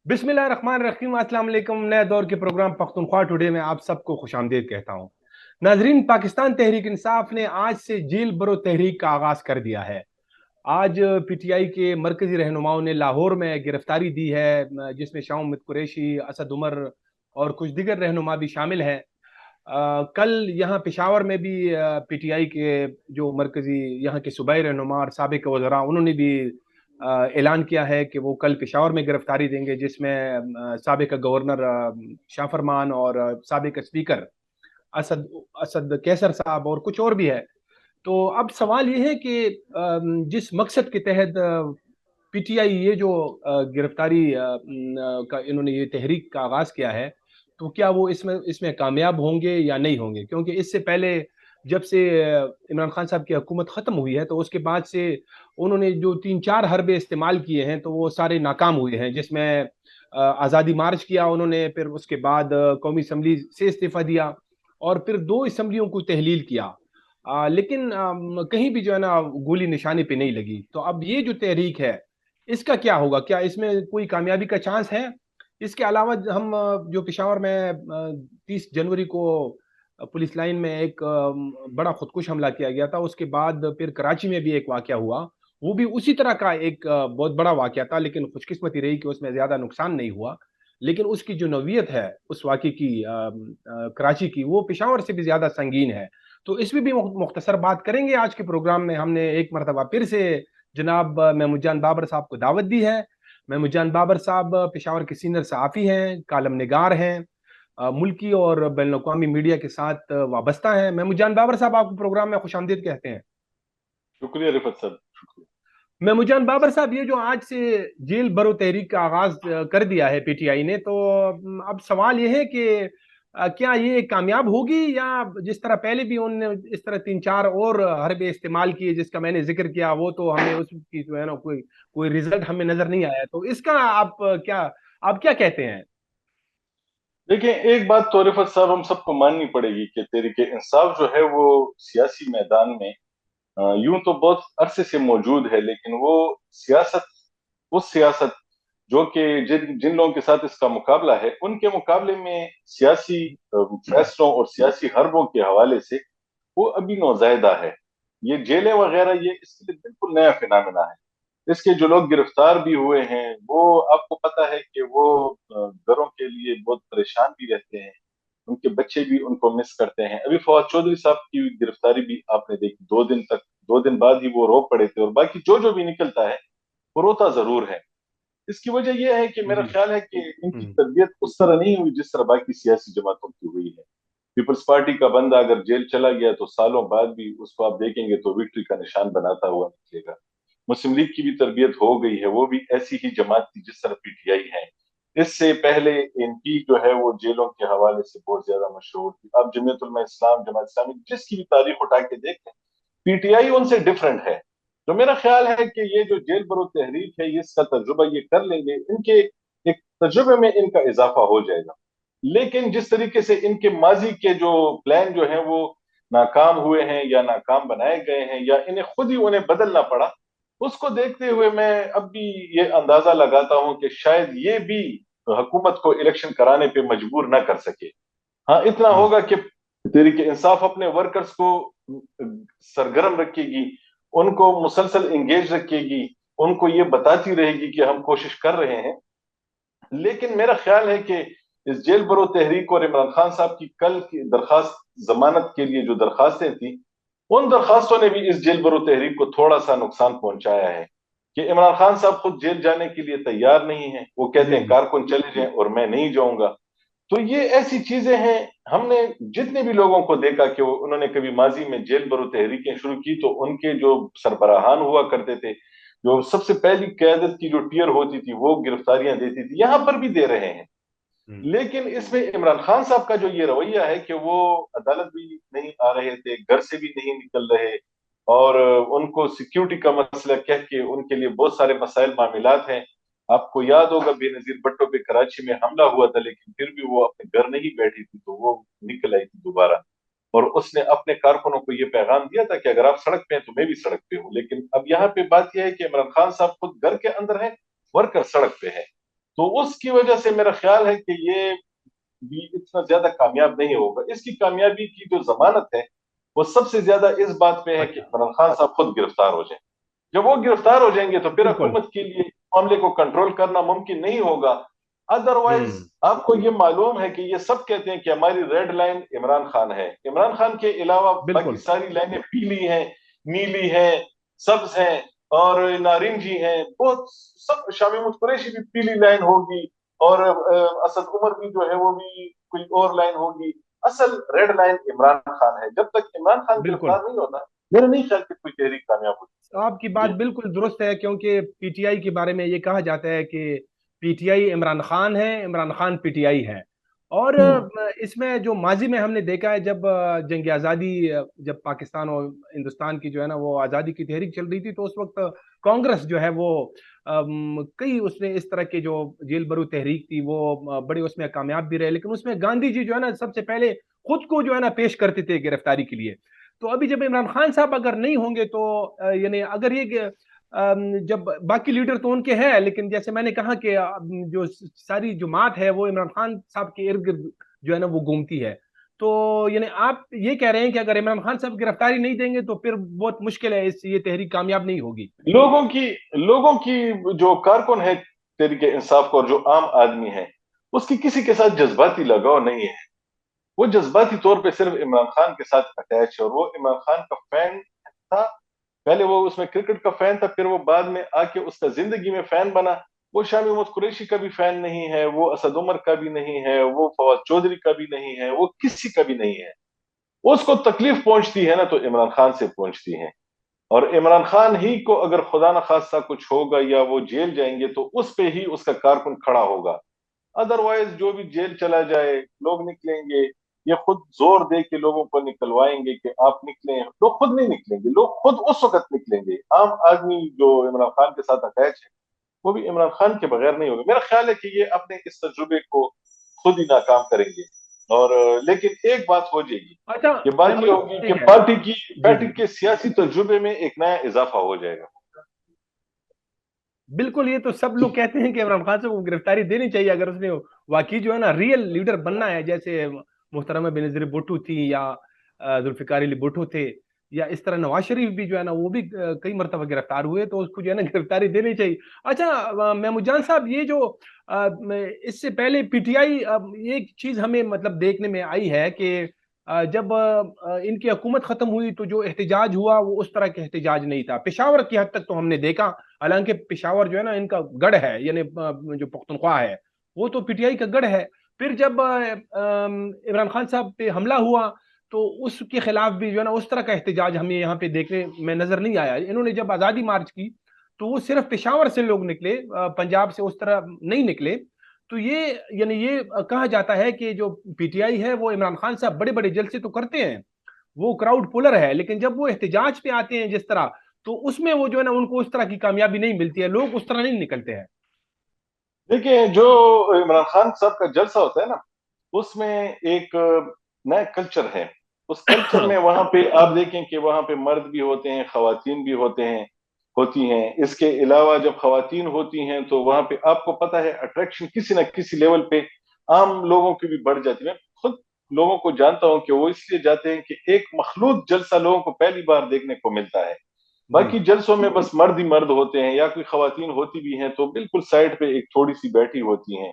बिस्मिल्लाहिर्रहमानिर्रहीम, अस्सलाम वालेकुम। नए दौर के प्रोग्राम पख्तूनख्वा टुडे में आप सबको खुशामदीद कहता हूँ। नाजरीन, पाकिस्तान तहरीक इंसाफ ने आज से जेल भरो तहरीक का आगाज कर दिया है। आज पीटीआई के मरकजी रहनुमाओं ने लाहौर में गिरफ्तारी दी है, जिसमें शाह उम्मद कुरैशी, असद उमर और कुछ दिगर रहनुमा भी शामिल हैं। कल यहाँ पेशावर में भी पीटीआई के जो मरकजी यहाँ के सूबाई रहनुमा और साबिक वज़रा, उन्होंने भी ऐलान किया है कि वो कल पेशावर में गिरफ्तारी देंगे, जिसमें साबिक गवर्नर शाह फरमान और साबिक स्पीकर असद असद कैसर साहब और कुछ और भी है। तो अब सवाल ये है कि जिस मकसद के तहत पीटीआई ये जो गिरफ्तारी का इन्होंने ये तहरीक का आगाज किया है, तो क्या वो इसमें इसमें कामयाब होंगे या नहीं होंगे? क्योंकि इससे पहले जब से इमरान खान साहब की हुकूमत खत्म हुई है, तो उसके बाद से उन्होंने जो 3-4 हरबे इस्तेमाल किए हैं, तो वो सारे नाकाम हुए हैं। जिसमें आज़ादी मार्च किया उन्होंने, फिर उसके बाद कौमी असम्बली से इस्तीफा दिया और फिर 2 असम्बलियों को तहलील किया। लेकिन कहीं भी जो है ना गोली निशाने पे नहीं लगी। तो अब ये जो तहरीक है, इसका क्या होगा? क्या इसमें कोई कामयाबी का चांस है? इसके अलावा हम जो पेशावर में 30 जनवरी को पुलिस लाइन में एक बड़ा खुदकुश हमला किया गया था, उसके बाद फिर कराची में भी एक वाकया हुआ। वो भी उसी तरह का एक बहुत बड़ा वाकया था, लेकिन खुशकिस्मती रही कि उसमें ज्यादा नुकसान नहीं हुआ। लेकिन उसकी जो नौवियत है उस वाकये की, कराची की, वो पेशावर से भी ज्यादा संगीन है। तो इसमें भी मुख्तसर बात करेंगे आज के प्रोग्राम में। हमने एक मरतबा फिर से जनाब महमूद जान बाबर साहब को दावत दी है। महमूद जान बाबर साहब पेशावर के सीनियर सहाफ़ी हैं, कालम निगार हैं, मुल्की और बैन अवी मीडिया के साथ वाबस्ता हैं। महमूद जान बाबर साहब, आपको प्रोग्राम में खुशामदीद कहते हैं। शुक्रिया रिफत साहब, शुक्रिया। महमूद जान बाबर साहब, ये जो आज से जेल भरो तहरीक का आगाज कर दिया है पीटीआई ने, तो अब सवाल ये है कि क्या ये कामयाब होगी, या जिस तरह पहले भी उन्होंने इस तरह 3-4 और हरबे इस्तेमाल किए जिसका मैंने जिक्र किया, वो तो हमें उसकी जो है ना कोई कोई रिजल्ट हमें नजर नहीं आया। तो इसका आप क्या कहते हैं? देखिए, एक बात तो रिफत साहब हम सबको माननी पड़ेगी कि तहरीके इंसाफ जो है वो सियासी मैदान में यूं तो बहुत अरसे से मौजूद है, लेकिन वो सियासत उस सियासत जो कि जिन जिन लोगों के साथ इसका मुकाबला है उनके मुकाबले में सियासी फैसलों और सियासी हरबों के हवाले से वो अभी नौजायदा है। ये जेलें वगैरह ये इसके लिए बिल्कुल नया फिनोमेना है। इसके जो लोग गिरफ्तार भी हुए हैं वो आपको पता है कि वो घरों के लिए बहुत परेशान भी रहते हैं। उनके बच्चे भी उनको मिस करते हैं। अभी फवाद चौधरी साहब की गिरफ्तारी भी आपने देखी, 2 दिन तक, 2 दिन बाद ही वो रो पड़े थे, और बाकी जो जो भी निकलता है वो रोता जरूर है। इसकी वजह यह है कि मेरा जी। ख्याल है कि इनकी हम्म। तरबियत उस तरह नहीं हुई जिस तरह बाकी सियासी जमातों की हुई है। पीपल्स पार्टी का बंदा अगर जेल चला गया तो सालों बाद भी उसको आप देखेंगे तो विक्ट्री का निशान बनाता हुआ निकलेगा। मुस्लिम लीग की भी तरबियत हो गई है, वो भी ऐसी ही जमात थी जिस तरह पीटीआई है। इससे पहले इनकी जो है वो जेलों के हवाले से बहुत ज्यादा मशहूर थी। अब जमीयत उलमा इस्लाम, जमात इस्लामी, जिसकी भी तारीख उठा के देखें, पीटीआई उनसे डिफरेंट है। तो मेरा ख्याल है कि ये जो जेल बरो तहरीक है, ये इसका तजुर्बा ये कर लेंगे, इनके एक तजुर्बे में इनका इजाफा हो जाएगा। लेकिन जिस तरीके से इनके माजी के जो प्लान जो हैं वो नाकाम हुए हैं या नाकाम बनाए गए हैं या इन्हें खुद ही उन्हें बदलना पड़ा, उसको देखते हुए मैं अब भी ये अंदाजा लगाता हूं कि शायद ये भी हुकूमत को इलेक्शन कराने पे मजबूर ना कर सके। हाँ, इतना हम्म। होगा कि तहरीक इंसाफ अपने वर्कर्स को सरगर्म रखेगी, उनको मुसलसल इंगेज रखेगी, उनको ये बताती रहेगी कि हम कोशिश कर रहे हैं। लेकिन मेरा ख्याल है कि इस जेल भरो तहरीक और इमरान खान साहब की कल की दरखास्त, जमानत के लिए जो दरखास्तें थी, उन दरखास्तों ने भी इस जेल भरो तहरीक को थोड़ा सा नुकसान पहुंचाया है। कि इमरान खान साहब खुद जेल जाने के लिए तैयार नहीं है, वो कहते जी हैं जी। कारकुन चले जाएं और मैं नहीं जाऊंगा। तो ये ऐसी चीजें हैं। हमने जितने भी लोगों को देखा कि उन्होंने कभी माजी में जेल भरो तहरीकें शुरू की, तो उनके जो सरबराहान हुआ करते थे, जो सबसे पहली क्यादत की जो टीयर होती थी, वो गिरफ्तारियां देती थी, यहां पर भी दे रहे हैं। हम्म। लेकिन इसमें इमरान खान साहब का जो ये रवैया है कि वो अदालत भी नहीं आ रहे थे, घर से भी नहीं निकल रहे, और उनको सिक्योरिटी का मसला कह के उनके लिए बहुत सारे मसाइल मामलात हैं। आपको याद होगा बेनजीर भट्टो पे कराची में हमला हुआ था, लेकिन फिर भी वो अपने घर नहीं बैठी थी, तो वो निकल आई थी दोबारा। और उसने अपने कारकुनों को ये पैगाम दिया था कि अगर आप सड़क पे हैं तो मैं भी सड़क पे हूँ। लेकिन अब यहाँ पे बात यह है कि इमरान खान साहब खुद घर के अंदर है, वर्कर सड़क पे है। تو اس کی وجہ سے میرا خیال ہے کہ یہ بھی اتنا زیادہ کامیاب نہیں ہوگا. اس کی کامیابی کی جو ضمانت ہے وہ سب سے زیادہ اس بات پہ ہے کہ اچھا، عمران خان صاحب خود گرفتار ہو جائیں. جب وہ گرفتار ہو جائیں گے تو پھر بالکل. حکومت کے لیے معاملے کو کنٹرول کرنا ممکن نہیں ہوگا. ادروائز ہوں. آپ کو یہ معلوم ہے کہ یہ سب کہتے ہیں کہ ہماری ریڈ لائن عمران خان ہے. عمران خان کے علاوہ باقی بالکل. ساری لائنیں پیلی ہیں، نیلی ہیں، سبز ہیں اور نارنجی ہیں. بہت سب شامی محمود قریشی بھی پیلی لائن ہوگی اور اسد عمر بھی جو ہے وہ بھی کوئی اور لائن ہوگی. اصل ریڈ لائن عمران خان ہے. جب تک عمران خان بالکل، گرفتار نہیں ہوتا میرا نہیں خیال کہ کوئی تحریک کامیاب آپ کی ہوتی. بات جی بالکل درست ہے، کیونکہ پی ٹی آئی کے بارے میں یہ کہا جاتا ہے کہ P T I Imran Khan ہے، Imran Khan P T I ہے. اور اس میں جو ماضی میں ہم نے دیکھا ہے، جب جنگ آزادی، جب پاکستان اور ہندوستان کی جو ہے نا وہ آزادی کی تحریک چل رہی تھی، تو اس وقت کانگریس جو ہے وہ کئی اس نے اس طرح کے جو جیل برو تحریک تھی وہ بڑی اس میں کامیاب بھی رہے، لیکن اس میں گاندھی جی جو ہے نا سب سے پہلے خود کو جو ہے نا پیش کرتے تھے گرفتاری کے لیے. تو ابھی جب عمران خان صاحب اگر نہیں ہوں گے تو یعنی اگر یہ جب باقی لیڈر تو ان کے ہیں، لیکن جیسے میں نے کہا کہ جو ساری جماعت ہے وہ عمران خان صاحب کے ارد گرد جو ہے نا وہ گھومتی ہے. تو یعنی آپ یہ کہہ رہے ہیں کہ اگر عمران خان صاحب گرفتاری نہیں دیں گے تو پھر بہت مشکل ہے، یہ تحریک کامیاب نہیں ہوگی. لوگوں کی جو کارکن ہے تحریک انصاف کو اور جو عام آدمی ہے اس کی کسی کے ساتھ جذباتی لگاؤ نہیں ہے. وہ جذباتی طور پہ صرف عمران خان کے ساتھ اٹیچ ہے اور وہ عمران خان کا فین تھا. پہلے وہ اس میں کرکٹ کا فین تھا، پھر وہ بعد میں آ کے اس کا زندگی میں فین بنا. وہ شامی محمود قریشی کا بھی فین نہیں ہے، وہ اسد عمر کا بھی نہیں ہے، وہ فواد چودھری کا بھی نہیں ہے، وہ کسی کا بھی نہیں ہے. اس کو تکلیف پہنچتی ہے نا تو عمران خان سے پہنچتی ہے. اور عمران خان ہی کو اگر خدا نخواستہ کچھ ہوگا یا وہ جیل جائیں گے تو اس پہ ہی اس کا کارکن کھڑا ہوگا. ادروائز جو بھی جیل چلا جائے لوگ نکلیں گے، یہ خود زور دے کے لوگوں کو نکلوائیں گے کہ آپ نکلیں. لوگ خود نہیں نکلیں گے، لوگ خود اس وقت نکلیں گے. عام آدمی جو عمران خان کے ساتھ اٹیچ ہے وہ بھی عمران خان کے بغیر نہیں ہوگا. میرا خیال ہے کہ یہ اپنے اس تجربے کو خود ہی ناکام کریں گے. اور لیکن ایک بات ہو جائے گی، اچھا، یہ میں بات یہ مجھے ہوگی کہ ٹھیک ہے. جی پارٹی جی، کے سیاسی تجربے میں ایک نیا اضافہ ہو جائے گا. بالکل. یہ تو سب لوگ کہتے ہیں کہ عمران خان سے کو گرفتاری دینی چاہیے اگر اس نے واقعی جو ہے نا ریئل لیڈر بننا ہے، جیسے محترمہ بینظیر بھٹو تھی یا ذوالفقار علی بھٹو تھے، یا اس طرح نواز شریف بھی جو ہے نا وہ بھی کئی مرتبہ گرفتار ہوئے، تو اس کو جو ہے نا گرفتاری دینی چاہیے. اچھا محمود جان صاحب، یہ جو اس سے پہلے پی ٹی آئی، یہ چیز ہمیں مطلب دیکھنے میں آئی ہے کہ جب ان کی حکومت ختم ہوئی تو جو احتجاج ہوا وہ اس طرح کا احتجاج نہیں تھا. پشاور کی حد تک تو ہم نے دیکھا، حالانکہ پشاور جو ہے نا ان کا گڑھ ہے، یعنی جو پختونخوا ہے وہ تو پی ٹی آئی کا گڑھ ہے. پھر جب عمران خان صاحب پہ حملہ ہوا تو اس کے خلاف بھی جو ہے نا اس طرح کا احتجاج ہمیں یہاں پہ دیکھنے میں نظر نہیں آیا. انہوں نے جب آزادی مارچ کی تو وہ صرف پشاور سے لوگ نکلے، پنجاب سے اس طرح نہیں نکلے. تو یہ یعنی یہ کہا جاتا ہے کہ جو پی ٹی آئی ہے وہ عمران خان صاحب بڑے بڑے جلسے تو کرتے ہیں، وہ کراؤڈ پولر ہے، لیکن جب وہ احتجاج پہ آتے ہیں جس طرح، تو اس میں وہ جو ہے نا ان کو اس طرح کی کامیابی نہیں ملتی ہے، لوگ اس طرح نہیں نکلتے ہیں. دیکھیں، جو عمران خان صاحب کا جلسہ ہوتا ہے نا اس میں ایک نیا کلچر ہے. اس کلچر میں وہاں پہ آپ دیکھیں کہ وہاں پہ مرد بھی ہوتے ہیں، خواتین بھی ہوتی ہیں. اس کے علاوہ جب خواتین ہوتی ہیں تو وہاں پہ آپ کو پتہ ہے اٹریکشن کسی نہ کسی لیول پہ عام لوگوں کی بھی بڑھ جاتی ہے. خود لوگوں کو جانتا ہوں کہ وہ اس لیے جاتے ہیں کہ ایک مخلوط جلسہ لوگوں کو پہلی بار دیکھنے کو ملتا ہے. جی باقی جلسوں میں بس مرد ہی مرد ہوتے ہیں یا کوئی خواتین ہوتی بھی ہیں تو بالکل سائڈ پہ ایک تھوڑی سی بیٹھی ہوتی ہیں.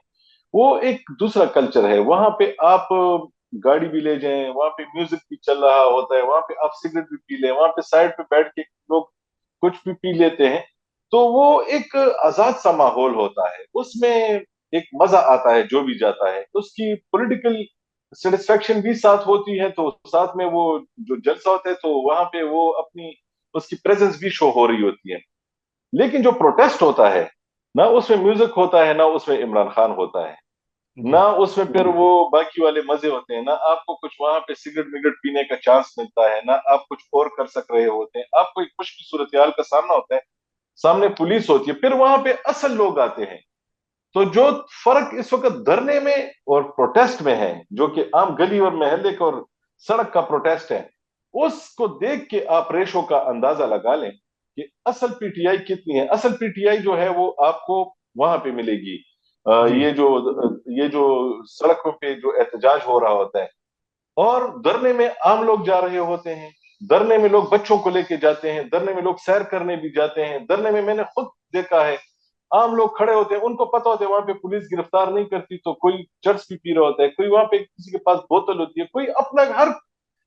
وہ ایک دوسرا کلچر ہے. وہاں پہ آپ گاڑی بھی لے جائیں، وہاں پہ میوزک بھی چل رہا ہوتا ہے، وہاں پہ آپ سگریٹ بھی پی لیں، وہاں پہ سائڈ پہ بیٹھ کے لوگ کچھ بھی پی لیتے ہیں. تو وہ ایک آزاد سا ماحول ہوتا ہے. اس میں ایک مزہ آتا ہے جو بھی جاتا ہے. اس کی پولیٹیکل سیٹسفیکشن بھی ساتھ ہوتی ہے، تو ساتھ میں وہ جو جلسہ ہوتا ہے تو وہاں پہ وہ اپنی اس کی پریزنس بھی شو ہو رہی ہوتی ہے. لیکن جو پروٹیسٹ ہوتا ہے نہ اس میں میوزک ہوتا ہے، نہ اس میں عمران خان ہوتا ہے، نہ جی اس میں پھر وہ باقی والے مزے ہوتے ہیں، نہ آپ کو کچھ وہاں پہ سگریٹ وگریٹ پینے کا چانس ملتا ہے، نہ آپ کچھ اور کر سک رہے ہوتے ہیں. آپ کو ایک مشکل صورتحال کا سامنا ہوتا ہے، سامنے پولیس ہوتی ہے، پھر وہاں پہ اصل لوگ آتے ہیں. تو جو فرق اس وقت دھرنے میں اور پروٹیسٹ میں ہے، جو کہ عام گلی اور محلے کا اور سڑک کا پروٹیسٹ ہے، اس کو دیکھ کے آپ ریشو کا اندازہ لگا لیں کہ اصل پی ٹی آئی کتنی ہے. اصل پی ٹی آئی جو ہے وہ آپ کو وہاں پہ ملے گی जी یہ جو سڑکوں پہ جو احتجاج ہو رہا ہوتا ہے، اور دھرنے میں عام لوگ جا رہے ہوتے ہیں، دھرنے میں لوگ بچوں کو لے کے جاتے ہیں، دھرنے میں لوگ سیر کرنے بھی جاتے ہیں، دھرنے میں نے خود دیکھا ہے عام لوگ کھڑے ہوتے ہیں، ان کو پتا ہوتا ہے وہاں پہ پولیس گرفتار نہیں کرتی، تو کوئی چرس بھی پی رہا ہوتا ہے، کوئی وہاں پہ کسی کے پاس بوتل ہوتی ہے، کوئی اپنا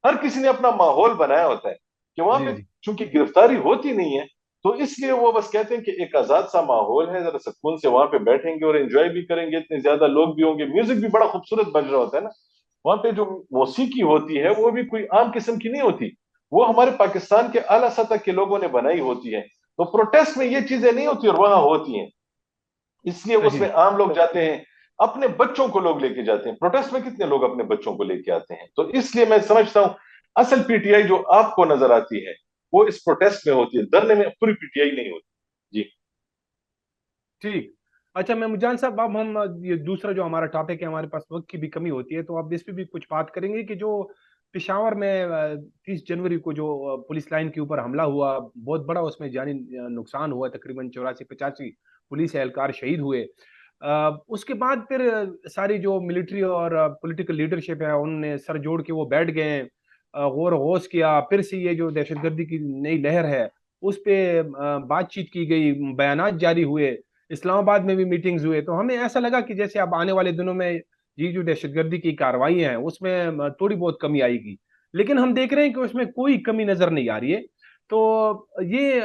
ہر کسی نے اپنا ماحول بنایا ہوتا ہے کہ وہاں پہ جی جی چونکہ گرفتاری ہوتی نہیں ہے، تو اس لیے وہ بس کہتے ہیں کہ ایک آزاد سا ماحول ہے، ذرا سکون سے وہاں پہ بیٹھیں گے اور انجوائے بھی کریں گے، اتنے زیادہ لوگ بھی ہوں گے، میوزک بھی بڑا خوبصورت بج رہا ہوتا ہے نا وہاں پہ، جو موسیقی ہوتی ہے وہ بھی کوئی عام قسم کی نہیں ہوتی، وہ ہمارے پاکستان کے اعلیٰ سطح کے لوگوں نے بنائی ہوتی ہے، تو پروٹیسٹ میں یہ چیزیں نہیں ہوتی اور وہاں ہوتی ہیں، اس لیے اس صحیح میں عام لوگ جاتے ہیں، اپنے بچوں کو لوگ لے کے جاتے ہیں، پروٹیسٹ میں کتنے لوگ اپنے بچوں کو لے کے آتے ہیں، تو اس لیے میں سمجھتا ہوں اصل پی ٹی آئی جو آپ کو نظر آتی ہے وہ اس پروٹیسٹ میں ہوتی ہے، دھرنے میں پوری پی ٹی آئی نہیں ہوتی جی۔ ٹھیک۔ اچھا محمود صاحب، اب ہم یہ دوسرا جو ہمارا ٹاپک ہے، ہمارے پاس وقت کی بھی کمی ہوتی ہے، تو اب اس پہ بھی کچھ بات کریں گے کہ جو پشاور میں 30 جنوری کو جو پولیس لائن کے اوپر حملہ ہوا، بہت بڑا اس میں جانی نقصان ہوا، تقریباً 84-85 پولیس اہلکار شہید ہوئے۔ اس کے بعد پھر ساری جو ملٹری اور پولیٹیکل لیڈرشپ ہے، انہوں نے سر جوڑ کے وہ بیٹھ گئے ہیں، غور و غوض کیا، پھر سے یہ جو دہشت گردی کی نئی لہر ہے اس پہ بات چیت کی گئی، بیانات جاری ہوئے، اسلام آباد میں بھی میٹنگز ہوئے، تو ہمیں ایسا لگا کہ جیسے اب آنے والے دنوں میں یہ جو دہشت گردی کی کارروائی ہیں اس میں تھوڑی بہت کمی آئے گی، لیکن ہم دیکھ رہے ہیں کہ اس میں کوئی کمی نظر نہیں آ رہی ہے۔ تو یہ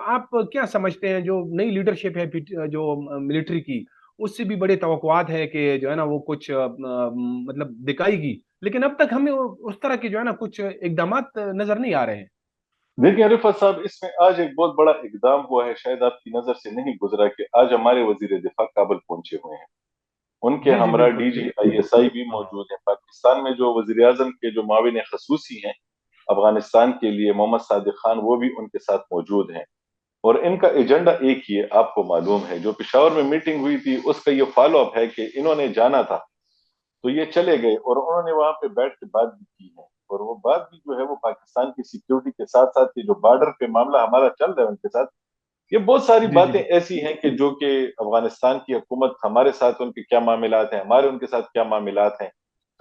آپ کیا سمجھتے ہیں، جو نئی لیڈرشپ ہے جو ملٹری کی، اس سے بھی بڑے توقعات ہے کہ جو ہے نا وہ کچھ مطلب دکھائے گی، لیکن اب تک ہمیں اس طرح کے جو ہے نا کچھ اقدامات نظر نہیں آ رہے ہیں۔ دیکھیں رفعت صاحب، اس میں آج ایک بہت بڑا اقدام ہوا ہے، شاید آپ کی نظر سے نہیں گزرا کہ آج ہمارے وزیر دفاع کابل پہنچے ہوئے ہیں، ان کے جی جی ہمراہ بالکل۔ D G I S I بھی موجود ہیں، پاکستان میں جو وزیر اعظم کے جو معاون خصوصی ہیں افغانستان کے لیے محمد صادق خان، وہ بھی ان کے ساتھ موجود ہیں، اور ان کا ایجنڈا ایک ہی ہے، آپ کو معلوم ہے جو پشاور میں میٹنگ ہوئی تھی اس کا یہ فالو اپ ہے کہ انہوں نے جانا تھا تو یہ چلے گئے اور انہوں نے وہاں پہ بیٹھ کے بات بھی کی ہے، اور وہ بات بھی جو ہے وہ پاکستان کی سیکیورٹی کے ساتھ ساتھ جو بارڈر پہ معاملہ ہمارا چل رہا ہے ان کے ساتھ، یہ بہت ساری جی جی باتیں ایسی ہیں کہ جو کہ افغانستان کی حکومت ہمارے ساتھ ان کے کیا معاملات ہیں، ہمارے ان کے ساتھ کیا معاملات ہیں،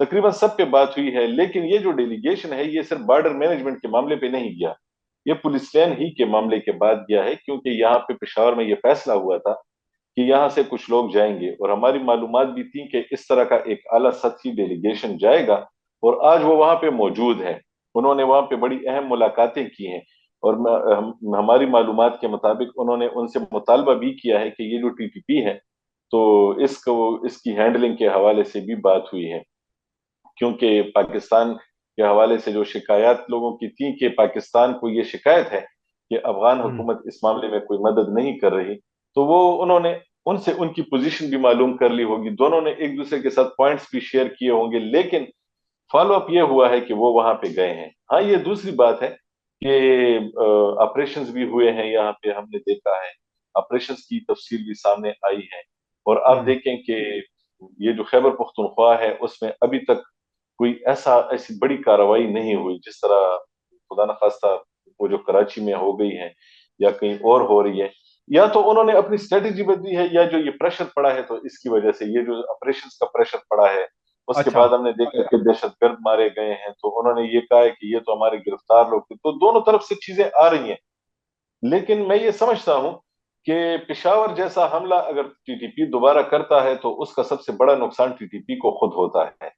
تقریباً سب پہ بات ہوئی ہے، لیکن یہ جو ڈیلیگیشن ہے یہ صرف بارڈر مینجمنٹ کے معاملے پہ نہیں گیا، یہ پولیس لائن ہی کے معاملے کے بعد گیا ہے، کیونکہ یہاں پہ پشاور میں یہ فیصلہ ہوا تھا کہ یہاں سے کچھ لوگ جائیں گے، اور ہماری معلومات بھی تھی کہ اس طرح کا ایک اعلیٰ سطحی ڈیلیگیشن جائے گا، اور آج وہ وہاں پہ موجود ہے، انہوں نے وہاں پہ بڑی اہم ملاقاتیں کی ہیں، اور ہماری معلومات کے مطابق انہوں نے ان سے مطالبہ بھی کیا ہے کہ یہ جو ٹی ٹی پی ہے تو اس کی ہینڈلنگ کے حوالے سے بھی بات ہوئی ہے، کیونکہ پاکستان کے حوالے سے جو شکایات لوگوں کی تھی کہ پاکستان کو یہ شکایت ہے کہ افغان ہوں حکومت اس معاملے میں کوئی مدد نہیں کر رہی، تو وہ انہوں نے ان سے ان کی پوزیشن بھی معلوم کر لی ہوگی، دونوں نے ایک دوسرے کے ساتھ پوائنٹس بھی شیئر کیے ہوں گے، لیکن فالو اپ یہ ہوا ہے کہ وہ وہاں پہ گئے ہیں۔ ہاں یہ دوسری بات ہے کہ آپریشنز بھی ہوئے ہیں یہاں پہ، ہم نے دیکھا ہے آپریشنز کی تفصیل بھی سامنے آئی ہے، اور آپ ہوں دیکھیں کہ یہ جو خیبر پختونخوا ہے اس میں ابھی تک کوئی ایسی بڑی کارروائی نہیں ہوئی، جس طرح خدا نخواستہ وہ جو کراچی میں ہو گئی ہے یا کہیں اور ہو رہی ہے، یا تو انہوں نے اپنی اسٹریٹجی بدلی ہے، یا جو یہ پریشر پڑا ہے تو اس کی وجہ سے یہ جو آپریشنز کا پریشر پڑا ہے، اس کے اچھا بعد ہم نے دیکھا کہ دہشت گرد مارے گئے ہیں، تو انہوں نے یہ کہا ہے کہ یہ تو ہمارے گرفتار لوگ تھے، تو دونوں طرف سے چیزیں آ رہی ہیں، لیکن میں یہ سمجھتا ہوں کہ پشاور جیسا حملہ اگر ٹی ٹی پی دوبارہ کرتا ہے تو اس کا سب سے بڑا نقصان ٹی ٹی پی کو خود ہوتا ہے۔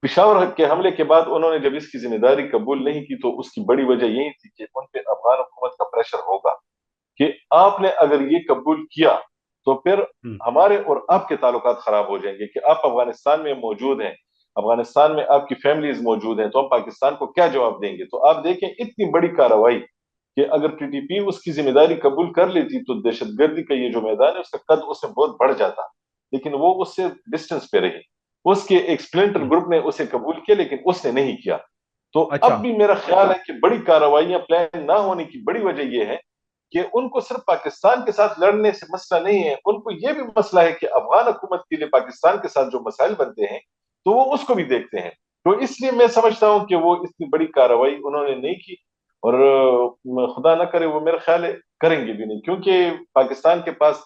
پشاور کے حملے کے بعد انہوں نے جب اس کی ذمہ داری قبول نہیں کی تو اس کی بڑی وجہ یہی تھی کہ ان پہ افغان حکومت کا پریشر ہوگا کہ آپ نے اگر یہ قبول کیا تو پھر ہوں ہمارے اور آپ کے تعلقات خراب ہو جائیں گے، کہ آپ افغانستان میں موجود ہیں، افغانستان میں آپ کی فیملیز موجود ہیں، تو ہم پاکستان کو کیا جواب دیں گے؟ تو آپ دیکھیں اتنی بڑی کارروائی کہ اگر ٹی ٹی پی اس کی ذمہ داری قبول کر لیتی تو دہشت گردی کا یہ جو میدان ہے اس کا قد اس میں بہت بڑھ جاتا، لیکن وہ اس سے ڈسٹنس پہ رہی، اس کے ایک سپلنٹر ہوں گروپ نے اسے قبول کیا لیکن اس نے نہیں کیا۔ تو اچھا اب بھی میرا خیال ہے کہ بڑی کارروائیاں پلان نہ ہونے کی بڑی وجہ یہ ہے کہ ان کو صرف پاکستان کے ساتھ لڑنے سے مسئلہ نہیں ہے، ان کو یہ بھی مسئلہ ہے کہ افغان حکومت کے لیے پاکستان کے ساتھ جو مسائل بنتے ہیں تو وہ اس کو بھی دیکھتے ہیں، تو اس لیے میں سمجھتا ہوں کہ وہ اتنی بڑی کارروائی انہوں نے نہیں کی، اور خدا نہ کرے وہ میرا خیال ہے کریں گے بھی نہیں، کیونکہ پاکستان کے پاس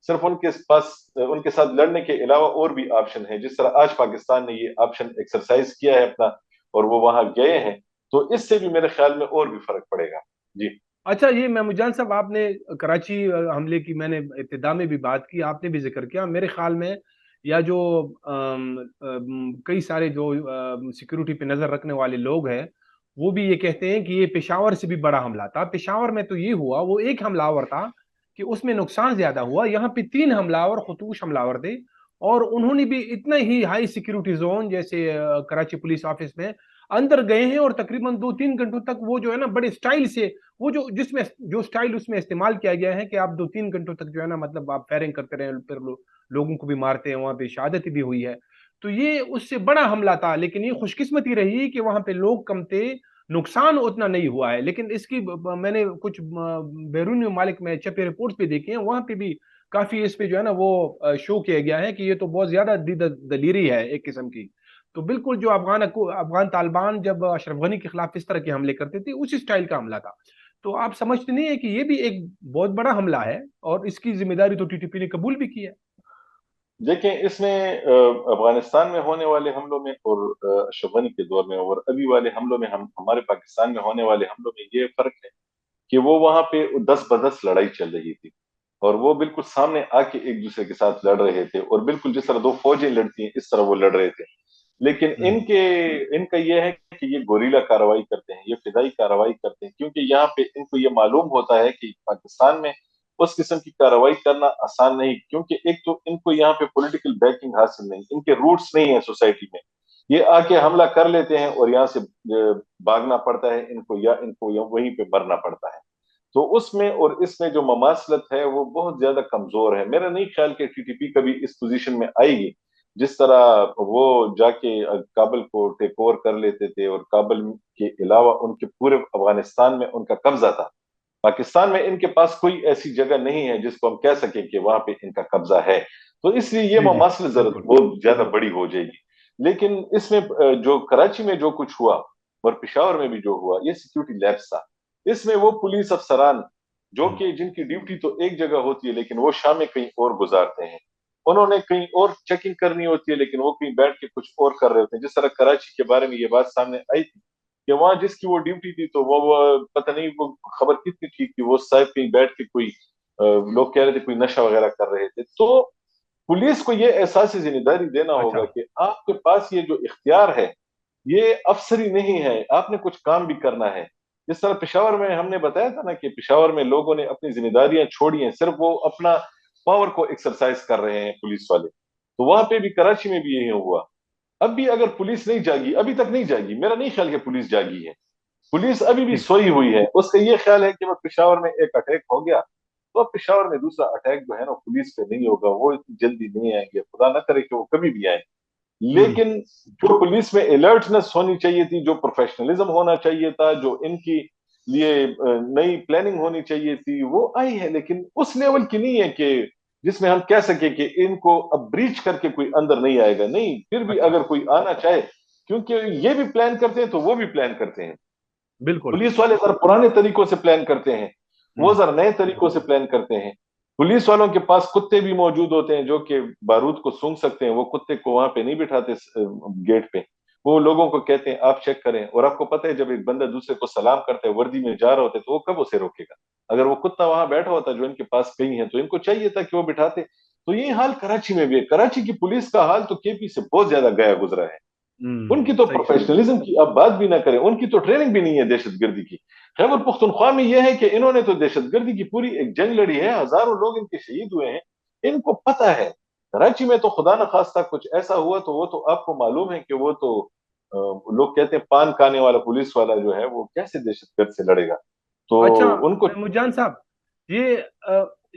صرف उनके पास उनके साथ लड़ने के अलावा और भी ऑप्शन है, जिस तरह आज पाकिस्तान ने ये ऑप्शन एक्सरसाइज किया है अपना और वो वहां गए हैं, तो इससे भी मेरे ख्याल में और भी फर्क पड़ेगा। जी। अच्छा, ये महमूद साहब, आपने कराची हमले की मैंने इब्तिदा में भी बात की, आपने भी जिक्र किया, मेरे ख्याल में या जो कई सारे जो सिक्योरिटी पे नजर रखने वाले लोग हैं वो भी ये कहते हैं कि ये पेशावर से भी बड़ा हमला था। पेशावर में तो ये हुआ, वो एक हमलावर था कि उसमें नुकसान ज्यादा हुआ, यहाँ पे तीन हमलावर खतूश हमलावर थे, और उन्होंने भी इतना ही हाई सिक्योरिटी जोन जैसे कराची पुलिस ऑफिस में अंदर गए हैं, और तकरीबन 2-3 घंटों तक वो जो है ना बड़े स्टाइल से, वो जिसमें जो स्टाइल उसमें इस्तेमाल किया गया है कि आप 2-3 घंटों तक जो है ना मतलब आप फायरिंग करते रहे, फिर लोगों को भी मारते हैं, वहां पे शहादत भी हुई है। तो ये उससे बड़ा हमला था, लेकिन ये खुशकिस्मती रही कि वहां पे लोग कम थे, नुकसान उतना नहीं हुआ है। लेकिन इसकी मैंने कुछ बैरूनी ममालिक में छपे रिपोर्ट्स भी देखे हैं, वहां पे भी काफी इस पे जो है ना वो शो किया गया है कि ये तो बहुत ज्यादा दलीरी है एक किस्म की। तो बिल्कुल जो अफगान तालिबान जब अशरफ गनी के खिलाफ इस तरह के हमले करते थे उसी स्टाइल का हमला था। तो आप समझते नहीं है कि ये भी एक बहुत बड़ा हमला है, और इसकी जिम्मेदारी तो टीटीपी ने कबूल भी की है। देखें, इसमें अफगानिस्तान में होने वाले हमलों में और अशरफ गनी के दौर में और अभी वाले हमलों में, हम हमारे पाकिस्तान में होने वाले हमलों में ये फर्क है कि वो वहां पे 10 ब 10 लड़ाई चल रही थी और वो बिल्कुल सामने आके एक दूसरे के साथ लड़ रहे थे, और बिल्कुल जिस तरह दो फौजें लड़ती हैं इस तरह वो लड़ रहे थे। लेकिन हम्म। इनका ये है कि ये गोरीला कार्रवाई करते हैं, ये फिदाई कार्रवाई करते हैं, क्योंकि यहाँ पे इनको ये मालूम होता है कि पाकिस्तान में उस किस्म की कार्रवाई करना आसान नहीं, क्योंकि एक तो इनको यहाँ पे पॉलिटिकल बैकिंग हासिल नहीं, इनके रूट्स नहीं है सोसाइटी में। ये आके हमला कर लेते हैं और यहाँ से भागना पड़ता है इनको, या इनको वहीं पे मरना पड़ता है। तो उसमें और इसमें जो ममासलत है वो बहुत ज्यादा कमजोर है। मेरा नहीं ख्याल कि टीटीपी कभी इस पोजीशन में आएगी। जिस तरह वो जाके काबल को टेक ओवर कर लेते थे और काबल के अलावा उनके पूरे अफगानिस्तान में उनका कब्जा था, पाकिस्तान में इनके पास कोई ऐसी जगह नहीं है जिसको हम कह सकें कि वहां पे इनका कब्जा है। तो इसलिए ये जी जी, ममासलत जरूर बिल्कुल। बहुत ज्यादा बड़ी हो जाएगी। लेकिन इसमें जो कराची में जो कुछ हुआ और पिशावर में भी जो हुआ, ये सिक्योरिटी लैब्स था। इसमें वो पुलिस अफसरान जो हम्म। कि जिनकी ड्यूटी तो एक जगह होती है लेकिन वो शामें कहीं और गुजारते हैं, उन्होंने कहीं और चेकिंग करनी होती है लेकिन वो कहीं बैठ के कुछ और कर रहे होते हैं। जिस तरह कराची के बारे में ये बात सामने आई थी कि वहां जिसकी वो ड्यूटी थी, तो वो पता नहीं वो खबर कितनी ठीक थी, वो साहब कहीं बैठ के कोई लोग कह रहे थे कोई नशा वगैरह कर रहे थे। तो पुलिस को ये एहसास जिम्मेदारी देना अच्छा। होगा कि आपके पास ये जो इख्तियार है ये अफसरी नहीं है, आपने कुछ काम भी करना है। जिस तरह पेशावर में हमने बताया था ना कि पेशावर में लोगों ने अपनी जिम्मेदारियां छोड़ी हैं, सिर्फ वो अपना पावर को एक्सरसाइज कर रहे हैं पुलिस वाले। तो वहां पे भी कराची में भी यही हुआ। अब भी अगर पुलिस नहीं जागी, अभी तक नहीं जागी, मेरा नहीं ख्याल कि पुलिस जागी है, पुलिस अभी भी ठीक। सोई हुई है। उसका ये ख्याल है कि वो पेशावर में एक अटैक हो गया तो अब पेशावर में दूसरा अटैक जो है ना पुलिस पे नहीं होगा, वो इतनी जल्दी नहीं आएंगे, खुदा ना करे कि वो कभी भी आए। हम्म। लेकिन जो पुलिस में अलर्टनेस होनी चाहिए थी, जो प्रोफेशनलिज्म होना चाहिए था, जो इनकी लिए नई प्लानिंग होनी चाहिए थी, वो आई है, लेकिन उस लेवल की नहीं है कि जिसमें हम कह सके कि इनको अब ब्रीच करके कोई अंदर नहीं आएगा। नहीं, फिर भी अच्छा। अगर कोई आना चाहे, क्योंकि ये भी प्लान करते हैं तो वो भी प्लान करते हैं। बिल्कुल। पुलिस वाले जरा पुराने तरीकों से प्लान करते हैं, वो हम्म। जरा नए तरीकों से प्लान करते हैं। पुलिस वालों के पास कुत्ते भी मौजूद होते हैं जो कि बारूद को सूंघ सकते हैं। वो कुत्ते को वहां पे नहीं बिठाते गेट पे, वो लोगों को कहते हैं आप चेक करें। और आपको पता है जब एक बंदा दूसरे को सलाम करता है, वर्दी में जा रहा होता है, तो वो कब उसे रोकेगा? अगर वो कुत्ता वहां बैठा होता जो इनके पास कहीं है तो इनको चाहिए था कि वो बिठाते। तो यही हाल कराची में भी है। कराची की पुलिस का हाल तो केपी से बहुत ज्यादा गया गुजरा है। उनकी तो सही कहा। प्रोफेशनलिज्म की अब बात भी ना करें, उनकी तो ट्रेनिंग भी नहीं है दहशतगर्दी की। खैबर पुख्तनख्वा में यह है कि इन्होंने तो दहशतगर्दी की पूरी एक जंग लड़ी है, हजारों लोग इनके शहीद हुए हैं, इनको पता है। कराची में तो खुदा न खास्ता कुछ ऐसा हुआ तो वो तो आपको मालूम है कि वो तो लोग कहते हैं पान खाने वाला पुलिस वाला जो है वो कैसे दहशतगर्द से लड़ेगा। तो अच्छा उनको मुजान साहब, ये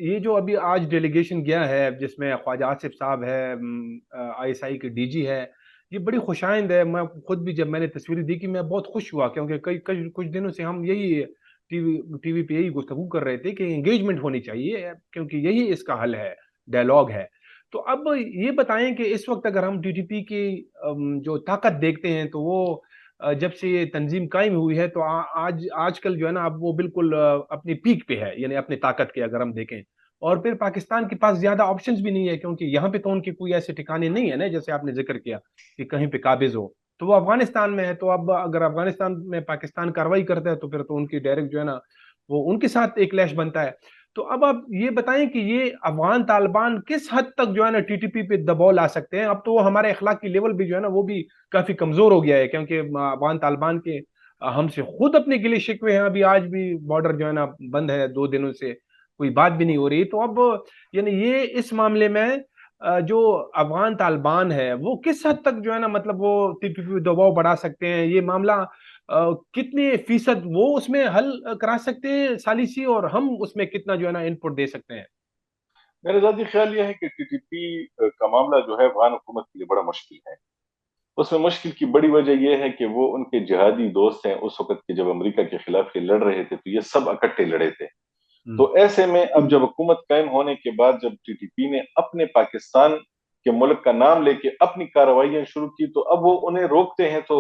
ये जो अभी आज डेलीगेशन गया है जिसमें ख्वाजा आसिफ साहब है, आईएसआई के डीजी है, ये बड़ी खुशाइंद है। मैं खुद भी जब मैंने तस्वीरें देखी मैं बहुत खुश हुआ, क्योंकि कई कई कुछ दिनों से हम यही टीवी पे यही गुफ्तगू कर रहे थे कि एंगेजमेंट होनी चाहिए, क्योंकि यही इसका हल है, डायलॉग है। तो अब ये बताएं कि इस वक्त अगर हम टीटीपी की जो ताकत देखते हैं तो वो जब से ये तंजीम कायम हुई है तो आज आजकल जो है ना अब वो बिल्कुल अपनी पीक पे है, यानी अपनी ताकत के अगर हम देखें और फिर पाकिस्तान के पास ज्यादा ऑप्शंस भी नहीं है, क्योंकि यहाँ पे तो उनके कोई ऐसे ठिकाने नहीं है ना, जैसे आपने जिक्र किया कि कहीं पे काबिज हो, तो वो अफगानिस्तान में है। तो अब अगर अफगानिस्तान में पाकिस्तान कार्रवाई करता है तो फिर तो उनकी डायरेक्ट जो है ना वो उनके साथ एक क्लैश बनता है। तो अब आप ये बताएं कि ये अफगान तालिबान किस हद तक जो है ना टीटीपी पे दबाव ला सकते हैं। अब तो वो हमारे अखलाकी लेवल भी जो है ना वो भी काफी कमजोर हो गया है, क्योंकि अफगान तालिबान के हमसे खुद अपने गिले शिकवे हैं। अभी आज भी बॉर्डर जो है ना बंद है 2 दिनों से, कोई बात भी नहीं हो रही। तो अब यानी ये इस मामले में जो अफगान तालिबान है वो किस हद तक जो है ना मतलब वो टीपीपी दबाव बढ़ा सकते हैं, ये मामला कितने फीसद वो उसमें हल करा सकते हैं सालिसी, और हम उसमें कितना जो है ना इनपुट दे सकते हैं। मेरा ज़ाती ख्याल यह है कि टीटीपी का मामला जो है अफगान हुकूमत के लिए बड़ा मुश्किल है। उसमें मुश्किल की बड़ी वजह यह है कि वो उनके जिहादी दोस्त हैं उस वक्त के, जब अमेरिका के खिलाफ ये लड़ रहे थे तो ये सब इकट्ठे लड़े थे। हम्म। तो ऐसे में अब जब हुकूमत कायम होने के बाद जब टीटीपी ने अपने पाकिस्तान के मुल्क का नाम लेके अपनी कार्रवाइयां शुरू की, तो अब वो उन्हें रोकते हैं तो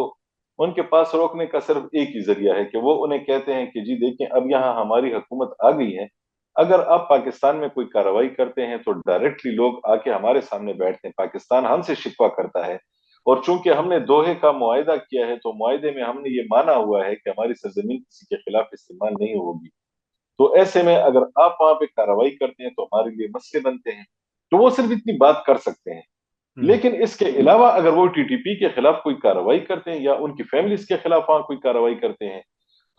उनके पास रोकने का सिर्फ एक ही जरिया है कि वो उन्हें कहते हैं कि जी देखें, अब यहाँ हमारी हुकूमत आ गई है, अगर आप पाकिस्तान में कोई कार्रवाई करते हैं तो डायरेक्टली लोग आके हमारे सामने बैठते हैं, पाकिस्तान हमसे शिकवा करता है। और चूंकि हमने दोहे का मुआहिदा किया है तो मुआहिदे में हमने ये माना हुआ है कि हमारी सरजमीन किसी के खिलाफ इस्तेमाल नहीं होगी। तो ऐसे में अगर आप वहां पे कार्रवाई करते हैं तो हमारे लिए मसले बनते हैं। तो वो सिर्फ इतनी बात कर सकते हैं। हम्म। लेकिन इसके अलावा अगर वो टीटीपी के खिलाफ कोई कार्रवाई करते हैं या उनकी फैमिलीज के खिलाफ वहां कोई कार्रवाई करते हैं,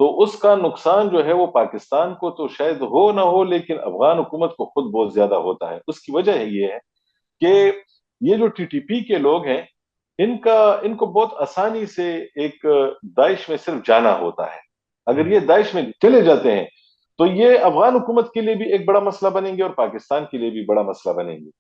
तो उसका नुकसान जो है वो पाकिस्तान को तो शायद हो ना हो, लेकिन अफगान हुकूमत को खुद बहुत ज्यादा होता है। उसकी वजह ये है कि ये जो टीटीपी के लोग हैं, इनका इनको बहुत आसानी से एक दाइश में सिर्फ जाना होता है। अगर हम्म। ये दाइश में चले जाते हैं तो ये अफगान हुकूमत के लिए भी एक बड़ा मसला बनेंगे और पाकिस्तान के लिए भी बड़ा मसला बनेंगे।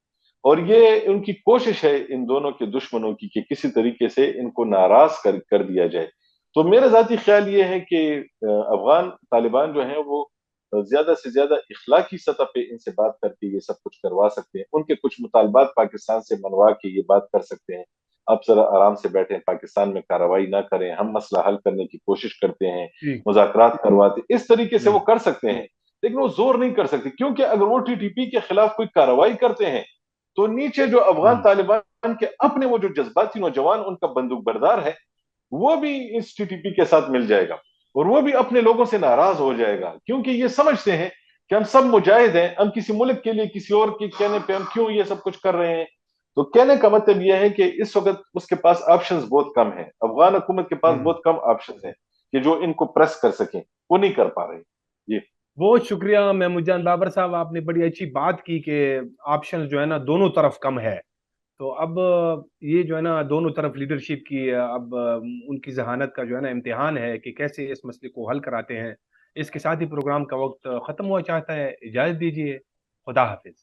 और ये उनकी कोशिश है इन दोनों के दुश्मनों की कि किसी तरीके से इनको नाराज कर दिया जाए। तो मेरा जाती ख्याल ये है कि अफगान तालिबान जो है वो ज्यादा से ज्यादा इखलाकी सतह पे इनसे बात करके ये सब कुछ करवा सकते हैं। उनके कुछ मुतालबात पाकिस्तान से मनवा के ये बात कर सकते हैं, आप जरा आराम से बैठे, पाकिस्तान में कार्रवाई ना करें, हम मसला हल करने की कोशिश करते हैं, ठीक। मुज़ाकरात करवाते, इस तरीके से वो हम्म। कर सकते हैं। लेकिन वो जोर नहीं कर सकते, क्योंकि अगर वो टीटीपी के खिलाफ कोई कार्रवाई करते हैं तो नीचे जो अफगान हम्म। तालिबान के अपने वो जो जज्बाती नौजवान उनका बंदूक बरदार है, वो भी इस टीटीपी के साथ मिल जाएगा और वो भी अपने लोगों से नाराज हो जाएगा, क्योंकि ये समझते हैं कि हम सब मुजाहिद हैं, हम किसी मुल्क के लिए किसी और के कहने पे हम क्यों ये सब कुछ कर रहे हैं। तो कहने का मतलब यह है कि इस वक्त उसके पास ऑप्शंस बहुत कम है, अफगान हुकूमत के पास हम्म। बहुत कम ऑप्शंस हैं कि जो इनको प्रेस कर सकें, वो नहीं कर पा रहे। ये बहुत शुक्रिया महमूद बाबर साहब, आपने बड़ी अच्छी बात की कि ऑप्शन जो है ना दोनों तरफ कम है। तो अब ये जो है ना दोनों तरफ लीडरशिप की अब उनकी जहानत का जो है ना इम्तिहान है कि कैसे इस मसले को हल कराते हैं। इसके साथ ही प्रोग्राम का वक्त ख़त्म हुआ चाहता है, इजाज़त दीजिए। खुदा हाफिज।